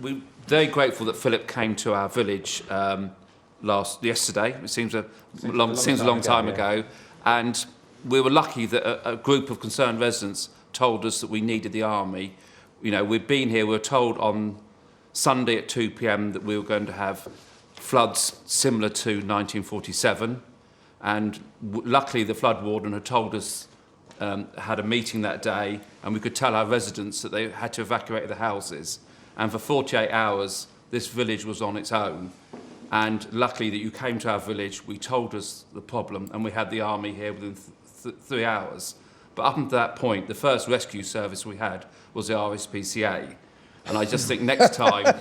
we're very grateful that Philip came to our village yesterday. It seems a long time ago. And we were lucky that a group of concerned residents told us that we needed the army. You know, we've been here, we were told on Sunday at 2 p.m. that we were going to have floods similar to 1947. And luckily the flood warden had told us, had a meeting that day, and we could tell our residents that they had to evacuate the houses. And for 48 hours, this village was on its own. And luckily that you came to our village, we told us the problem, and we had the army here within 3 hours. But up until that point, the first rescue service we had was the RSPCA. And I just think next time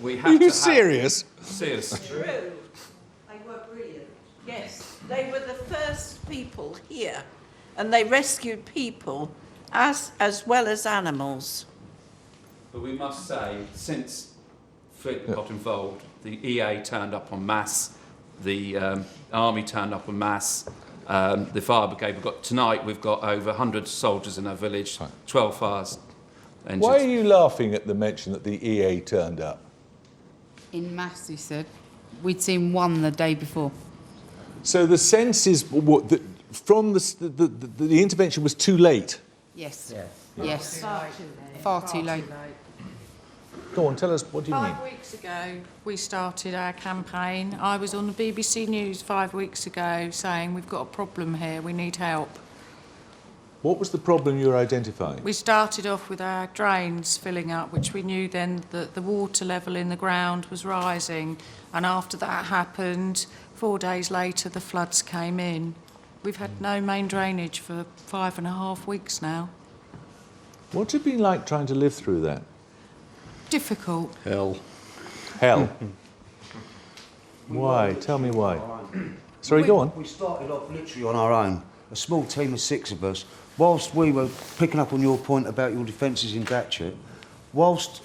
we have to have... Are you serious? Serious. True. They were brilliant. Yes, they were the first people here, and they rescued people as well as animals. But we must say, since Philip got involved, the EA turned up en masse, the army turned up en masse, the fire brigade. Tonight we've got over 100 soldiers in our village, 12 fire engines. Why are you laughing at the mention that the EA turned up? In mass, he said. We'd seen one the day before. So the sense is that from the intervention was too late. Yes. Yes. Far too late. Go on, tell us, what do you mean? 5 weeks ago, we started our campaign. I was on the BBC News 5 weeks ago saying we've got a problem here, we need help. What was the problem you were identifying? We started off with our drains filling up, which we knew then that the water level in the ground was rising. And after that happened, 4 days later, the floods came in. We've had no main drainage for 5.5 weeks now. What's it been like trying to live through that? Difficult. Hell. Why? Tell me why. Sorry, go on. We started off literally on our own, a small team of 6 of us. Whilst we were picking up on your point about your defences in Datchet, whilst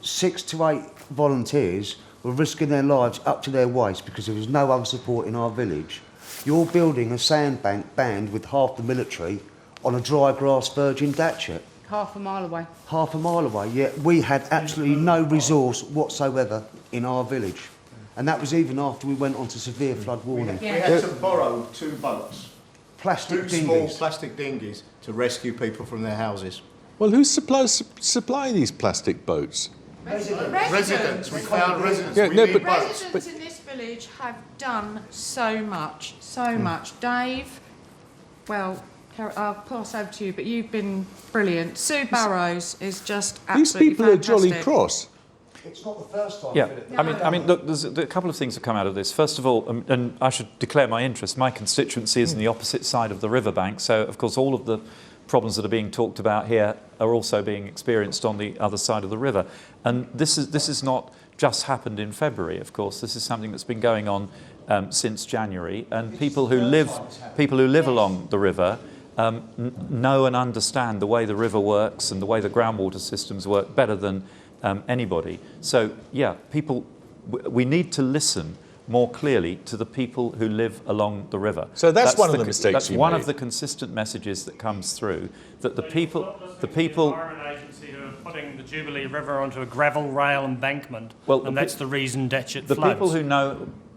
6 to 8 volunteers were risking their lives up to their waist because there was no other support in our village, you're building a sandbank band with half the military on a dry grass verge in Datchet. Half a mile away. Half a mile away, yet we had absolutely no resource whatsoever in our village. And that was even after we went on to severe flood warning. We had to borrow 2 boats, Plastic two dinghies. small plastic dinghies to rescue people from their houses. Well, who supply these plastic boats? Residents, we found residents. Yeah, we no, need but- boats. Residents in this village have done so much. Dave, well, I'll pass over to you, but you've been brilliant. Sue Barrows is just absolutely These people fantastic. are jolly cross. It's not the first time. Yeah, Philip. I mean, look, there's a couple of things have come out of this. First of all, and I should declare my interest. My constituency is on the opposite side of the riverbank, so of course all of the problems that are being talked about here are also being experienced on the other side of the river. And this is not just happened in February. Of course, this is something that's been going on since January, and people who live along the river know and understand the way the river works and the way the groundwater systems work better than anybody. So, yeah, we need to listen more clearly to the people who live along the river. So that's one of the mistakes That's you one made. of the consistent messages that comes through, that the The people... Environment Agency who are putting the Jubilee River onto a gravel rail embankment, Well, and that's the reason Datchet The floods.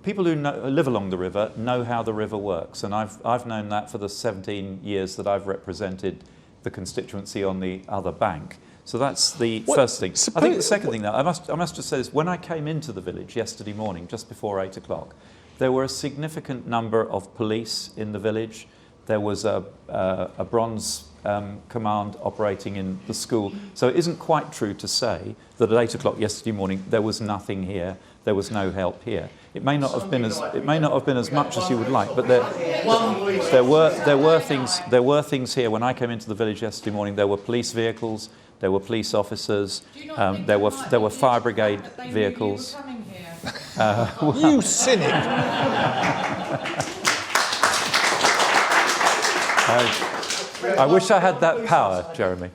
people who live along the river know how the river works, and I've known that for the 17 years that I've represented the constituency on the other bank. So that's the first thing. I think the second thing, though, I must just say this. When I came into the village yesterday morning, just before 8 o'clock, there were a significant number of police in the village. There was a bronze command operating in the school. So it isn't quite true to say that at 8 o'clock yesterday morning there was nothing here. There was no help here. It may not have been as much as you would like, but there were things here. When I came into the village yesterday morning, there were police vehicles, there were police officers, there were fire brigade vehicles. You cynic! I wish I had that power, Jeremy.